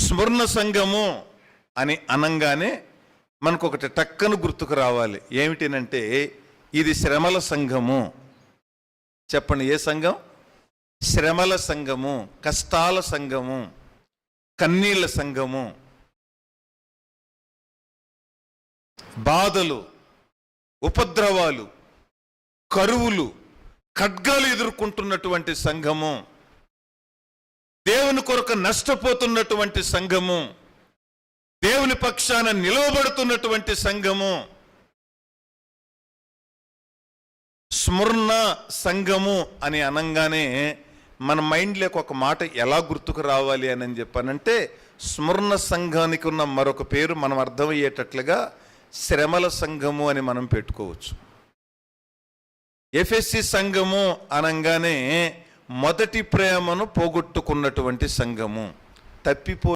స్మరణ సంఘము అని అనంగానే మనకు ఒకటి టక్కను గుర్తుకు రావాలి. ఏమిటినంటే ఇది శ్రమల సంఘము. చెప్పండి, ఏ సంఘం? శ్రమల సంఘము, కష్టాల సంఘము, కన్నీళ్ళ సంఘము, బాధలు, ఉపద్రవాలు, కరువులు, ఖడ్గాలు ఎదుర్కొంటున్నటువంటి సంఘము, దేవుని కొరకు నష్టపోతున్నటువంటి సంఘము, దేవుని పక్షాన నిలవబడుతున్నటువంటి సంఘము. స్మరణ సంఘము అని అనంగానే మన మైండ్లోకి ఒక మాట ఎలా గుర్తుకు రావాలి అని చెప్పానంటే, స్మరణ సంఘానికి ఉన్న మరొక పేరు మనం అర్థమయ్యేటట్లుగా శ్రమల సంఘము అని మనం పెట్టుకోవచ్చు. ఎఫెసీ సంఘము అనంగానే మొదటి ప్రేమను పోగొట్టుకున్నటువంటి సంఘము, తప్పిపో